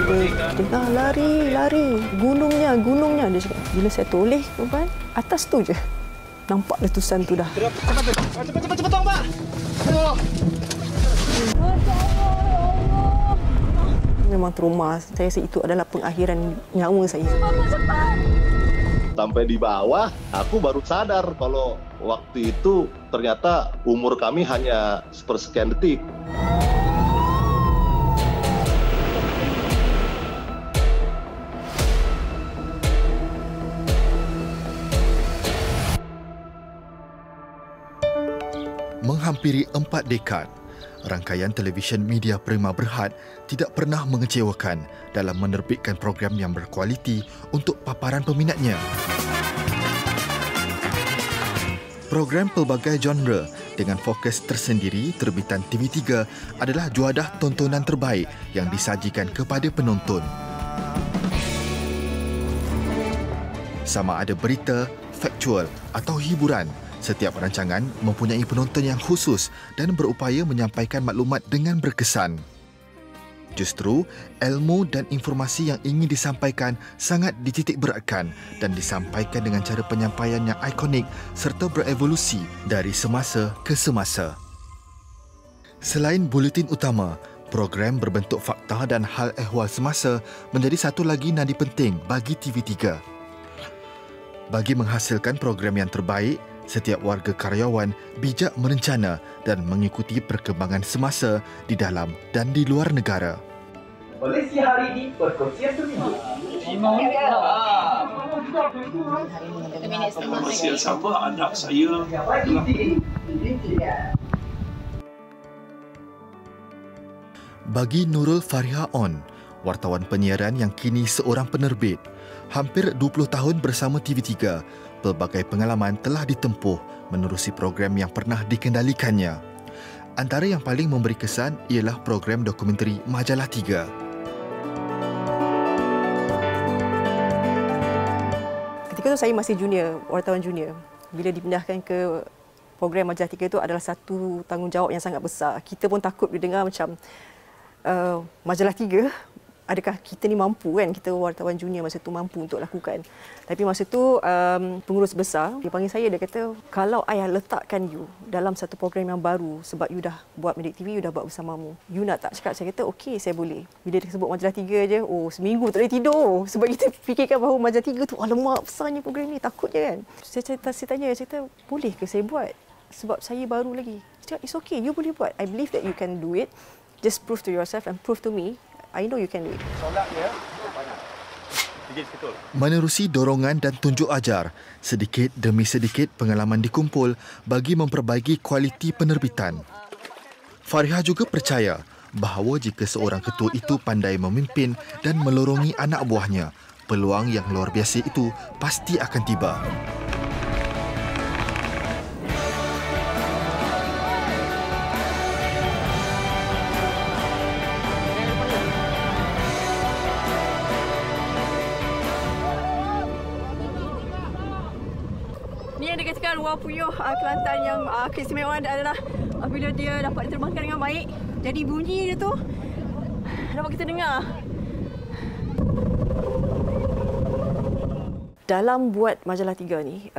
Dia dengar lari. Gunungnya. Dia cakap, bila saya toleh, tuan, atas tu je. Nampak letusan tu dah. Cepat, tolong, Pak. Memang trauma. Saya rasa itu adalah pengakhiran nyawa saya. Sampai di bawah, aku baru sadar kalau waktu itu ternyata umur kami hanya sepersekian detik. Menghampiri 4 dekad, rangkaian televisyen Media Prima Berhad tidak pernah mengecewakan dalam menerbitkan program yang berkualiti untuk paparan peminatnya. Program pelbagai genre dengan fokus tersendiri terbitan TV3 adalah juadah tontonan terbaik yang disajikan kepada penonton. Sama ada berita, faktual atau hiburan, setiap rancangan mempunyai penonton yang khusus dan berupaya menyampaikan maklumat dengan berkesan. Justru, ilmu dan informasi yang ingin disampaikan sangat dititik beratkan dan disampaikan dengan cara penyampaian yang ikonik serta berevolusi dari semasa ke semasa. Selain buletin utama, program berbentuk fakta dan hal ehwal semasa menjadi satu lagi nadi penting bagi TV3. Bagi menghasilkan program yang terbaik, setiap warga karyawan bijak merencana dan mengikuti perkembangan semasa di dalam dan di luar negara. Polisi hari ini perkongsian seminggu. Kongsian siapa anak saya. Bagi Nurul Fariha On, wartawan penyiaran yang kini seorang penerbit, hampir 20 tahun bersama TV3, pelbagai pengalaman telah ditempuh menerusi program yang pernah dikendalikannya. Antara yang paling memberi kesan ialah program dokumentari Majalah 3. Ketika itu saya masih junior, wartawan junior. Bila dipindahkan ke program Majalah 3 itu adalah satu tanggungjawab yang sangat besar. Kita pun takut dengar macam Majalah 3, adakah kita ni mampu kan, kita wartawan junior masa tu mampu untuk lakukan. Tapi masa tu pengurus besar, dia panggil saya, dia kata, kalau ayah letakkan you dalam satu program yang baru, sebab you dah buat Medik TV, you dah buat bersamamu, you nak tak? Cakap, saya kata, okey, saya boleh. Bila dia sebut Majalah 3 je, seminggu tak boleh tidur. Sebab kita fikirkan bahawa Majalah 3 tu, alamak, besarnya program ni, takut je kan. Saya tanya, saya kata, boleh ke saya buat? Sebab saya baru lagi. Dia cakap, it's okay, you boleh buat. I believe that you can do it. Just prove to yourself and prove to me I know you can do it. Menerusi dorongan dan tunjuk ajar, sedikit demi sedikit pengalaman dikumpul bagi memperbaiki kualiti penerbitan. Fariha juga percaya bahawa jika seorang ketua itu pandai memimpin dan melorongi anak buahnya, peluang yang luar biasa itu pasti akan tiba. Ni yang dikatakan Wah Puyuh Kelantan yang keistimewaan adalah bila dia dapat diterbangkan dengan baik. Jadi bunyi dia tu dapat kita dengar. Dalam buat Majalah 3 ni,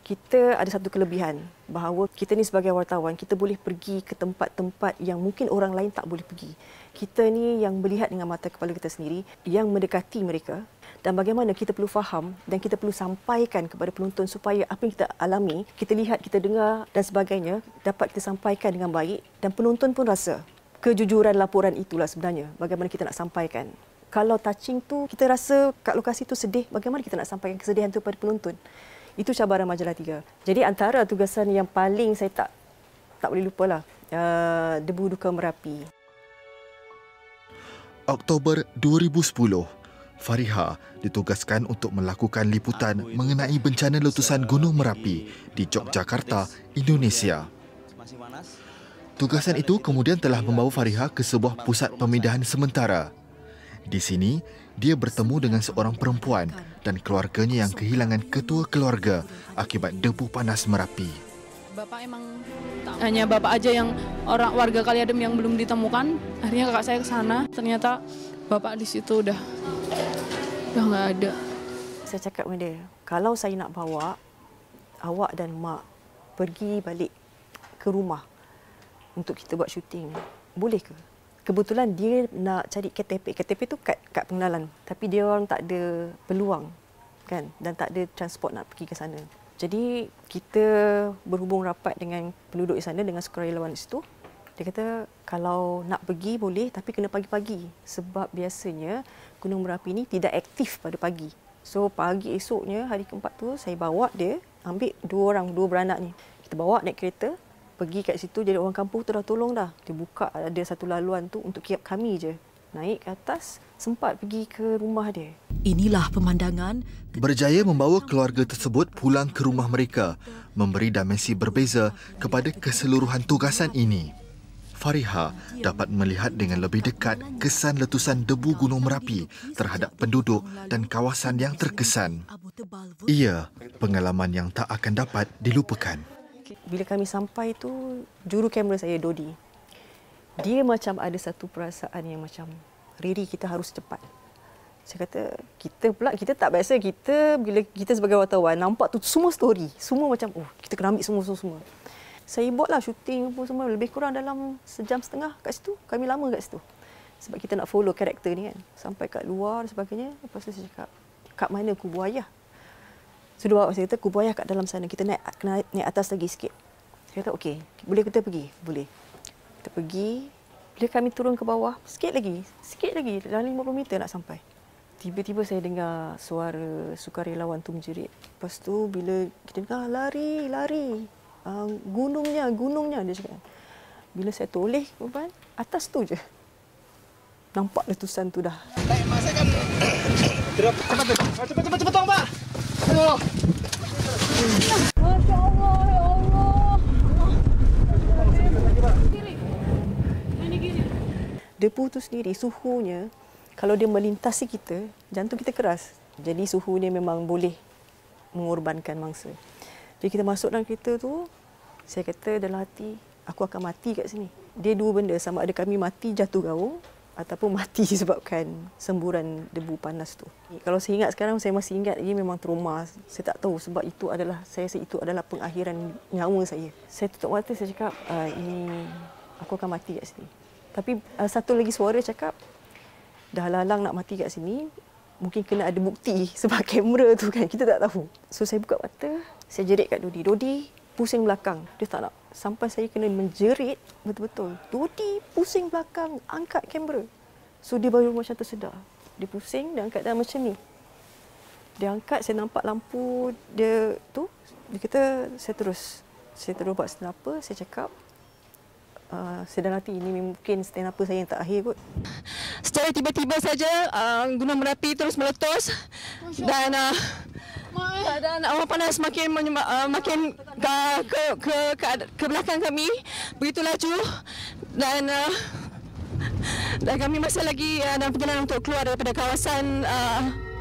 kita ada satu kelebihan bahawa kita ni sebagai wartawan, kita boleh pergi ke tempat-tempat yang mungkin orang lain tak boleh pergi. Kita ni yang melihat dengan mata kepala kita sendiri, yang mendekati mereka, dan bagaimana kita perlu faham dan kita perlu sampaikan kepada penonton supaya apa yang kita alami, kita lihat, kita dengar dan sebagainya dapat kita sampaikan dengan baik dan penonton pun rasa kejujuran laporan itulah sebenarnya bagaimana kita nak sampaikan. Kalau touching tu kita rasa kat lokasi tu sedih, bagaimana kita nak sampaikan kesedihan tu kepada penonton? Itu cabaran Majalah 3. Jadi antara tugasan yang paling saya tak boleh lupalah, Debu Duka Merapi. Oktober 2010, Fariha ditugaskan untuk melakukan liputan mengenai bencana letusan Gunung Merapi di Yogyakarta, Indonesia. Tugasan itu kemudian telah membawa Fariha ke sebuah pusat pemindahan sementara. Di sini, dia bertemu dengan seorang perempuan dan keluarganya yang kehilangan ketua keluarga akibat debu panas Merapi. Bapak emang hanya bapak aja yang warga Kaliadem yang belum ditemukan. Akhirnya kakak saya ke sana, ternyata bapak di situ udah nggak ada. Saya cakap dengan dia, kalau saya nak bawa awak dan mak pergi balik ke rumah untuk kita buat syuting, boleh ke? Kebetulan dia nak cari KTP. KTP tu kad pengenalan. Tapi dia orang tak ada peluang kan, dan tak ada transport nak pergi ke sana. Jadi kita berhubung rapat dengan penduduk di sana, dengan sukarelawan di situ. Dia kata kalau nak pergi boleh, tapi kena pagi-pagi. Sebab biasanya Gunung Merapi ni tidak aktif pada pagi. So pagi esoknya, hari keempat tu, saya bawa dia, ambil dua beranak ni. Kita bawa naik kereta, pergi kat situ. Jadi orang kampung tu dah tolong dah. Dia buka ada satu laluan tu untuk kami je. Naik ke atas, sempat pergi ke rumah dia. Inilah pemandangan. Berjaya membawa keluarga tersebut pulang ke rumah mereka, memberi dimensi berbeza kepada keseluruhan tugasan ini. Fariha dapat melihat dengan lebih dekat kesan letusan debu Gunung Merapi terhadap penduduk dan kawasan yang terkesan. Ia pengalaman yang tak akan dapat dilupakan. Bila kami sampai tu, juru kamera saya, Dodi, dia macam ada satu perasaan yang macam, Riri, kita harus cepat. Saya kata, kita tak biasa. Bila kita sebagai wartawan nampak tu semua story, semua macam, kita kena ambil semua. Saya buatlah syuting pun semua lebih kurang dalam sejam setengah kat situ. Kami lama kat situ. Sebab kita nak follow karakter ni kan. Sampai kat luar dan sebagainya. Lepas tu saya cakap, kat mana kubu ayah? So, dia bawa saya kata, kubu ayah kat dalam sana. Kita kena naik atas lagi sikit. Saya kata, okey, boleh kita pergi? Boleh. Kita pergi. Bila kami turun ke bawah, sikit lagi. Dalam 50 meter nak sampai. Tiba-tiba saya dengar suara sukarelawan tu menjerit. Lepas tu bila kita dengar, lari. Gunungnya dia cakap. Bila saya toleh ke depan, atas tu je nampak letusan tu dah. Baik, mak saya kan cepat tolong, Pak. Aduh. Masya Allah, ya Allah. Gini. Debu tu sendiri, suhunya, kalau dia melintasi kita, jantung kita keras. Jadi suhunya memang boleh mengorbankan mangsa. Jadi kita masuk dalam kereta tu, saya kata dalam hati, aku akan mati kat sini. Dia dua benda, sama ada kami mati jatuh gaung ataupun mati disebabkan semburan debu panas tu. Kalau saya ingat sekarang, saya masih ingat lagi, memang trauma. Saya tak tahu sebab saya rasa itu adalah pengakhiran nyawa saya. Saya tutup mata, saya cakap, ini aku akan mati kat sini. Tapi satu lagi suara cakap, dah lalang nak mati kat sini, mungkin kena ada bukti sebab kamera tu kan, kita tak tahu. So saya buka mata, saya jerit kat Dodi. Dodi, pusing belakang. Dia tak nak. Sampai saya kena menjerit betul-betul. Dodi, pusing belakang, angkat kamera. So dia baru macam tersedar. Dia pusing, dia angkat dah macam ni. Dia angkat, saya nampak lampu dia tu. Dia kata, saya terus buat stand up. Saya cakap, saya dah nanti ini mungkin stand up saya yang terakhir kot. Secara tiba-tiba saja Gunung Merapi terus meletus dan keadaan awan panas makin ke belakang kami begitu laju dan kami masih lagi dalam perjalanan untuk keluar daripada kawasan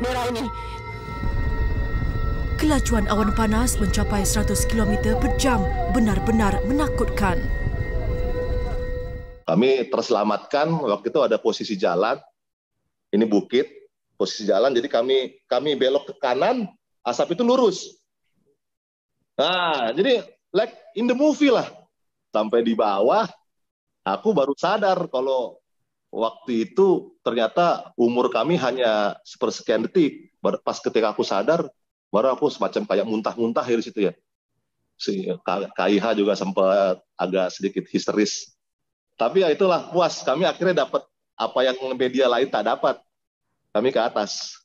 merah ini. Kelajuan awan panas mencapai 100 km per jam, benar-benar menakutkan. Kami terselamatkan waktu itu ada posisi jalan, ini bukit, posisi jalan, jadi kami belok ke kanan, asap itu lurus. Nah, jadi like in the movie lah. Sampai di bawah, aku baru sadar kalau waktu itu ternyata umur kami hanya sepersekian detik. Pas ketika aku sadar, baru aku semacam kayak muntah-muntah di situ ya. Si KIH juga sempat agak sedikit histeris. Tapi ya itulah, puas. Kami akhirnya dapat apa yang media lain tak dapat. Kami ke atas.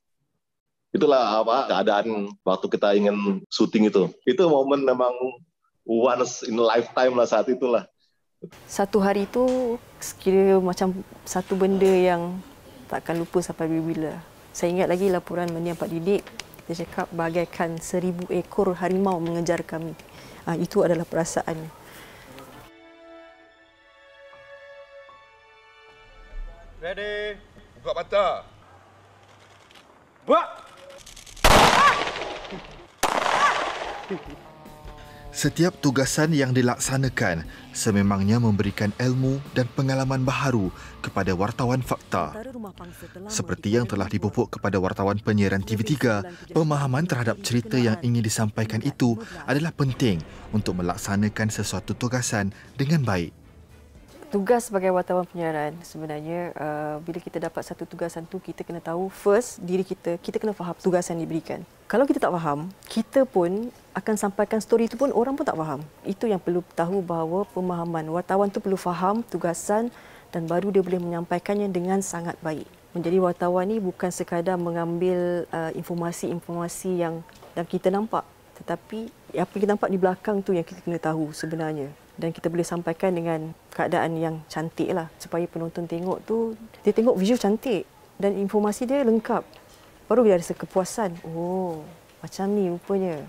Itulah keadaan waktu kita ingin syuting itu. Itu momen memang once in a lifetime lah saat itulah. Satu hari itu sekira macam satu benda yang takkan lupa sampai bila-bila. Saya ingat lagi laporan Media Pak Didik. Dia cakap bagaikan 1000 ekor harimau mengejar kami. Itu adalah perasaan. Ready. Buka mata. Buat. Setiap tugasan yang dilaksanakan sememangnya memberikan ilmu dan pengalaman baharu kepada wartawan fakta. Seperti yang telah dipupuk kepada wartawan penyiaran TV3, pemahaman terhadap cerita yang ingin disampaikan itu adalah penting untuk melaksanakan sesuatu tugasan dengan baik. Tugas sebagai wartawan penyiaran sebenarnya bila kita dapat satu tugasan tu, kita kena tahu first diri kita kena faham tugasan yang diberikan. Kalau kita tak faham, kita pun akan sampaikan story itu pun orang pun tak faham. Itu yang perlu tahu bahawa pemahaman wartawan tu perlu faham tugasan dan baru dia boleh menyampaikannya dengan sangat baik. Menjadi wartawan ni bukan sekadar mengambil informasi-informasi yang kita nampak, tetapi apa yang kita nampak di belakang tu yang kita kena tahu sebenarnya. Dan kita boleh sampaikan dengan keadaan yang cantik lah, supaya penonton tengok tu, dia tengok visual cantik dan informasi dia lengkap. Baru dia rasa kepuasan. Oh, macam ni rupanya.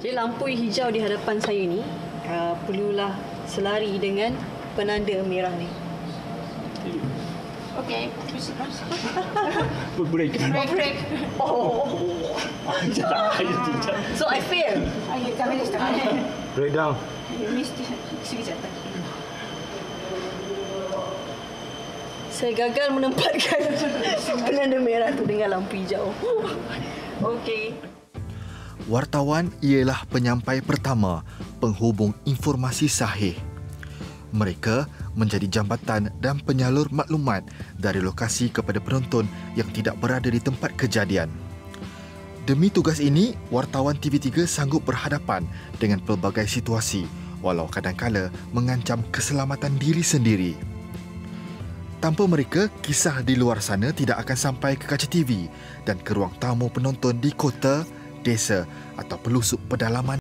Jadi lampu hijau di hadapan saya ni perlulah selari dengan penanda merah ni. Okey. Break. Oh. So I fail. Break down. Saya gagal menempatkan penanda merah tu dengan lampu hijau. Okey. Wartawan ialah penyampai pertama penghubung informasi sahih. Mereka menjadi jambatan dan penyalur maklumat dari lokasi kepada penonton yang tidak berada di tempat kejadian. Demi tugas ini, wartawan TV3 sanggup berhadapan dengan pelbagai situasi walau kadang-kala mengancam keselamatan diri sendiri. Tanpa mereka, kisah di luar sana tidak akan sampai ke kaca TV dan ke ruang tamu penonton di kota, desa atau pelosok pedalaman.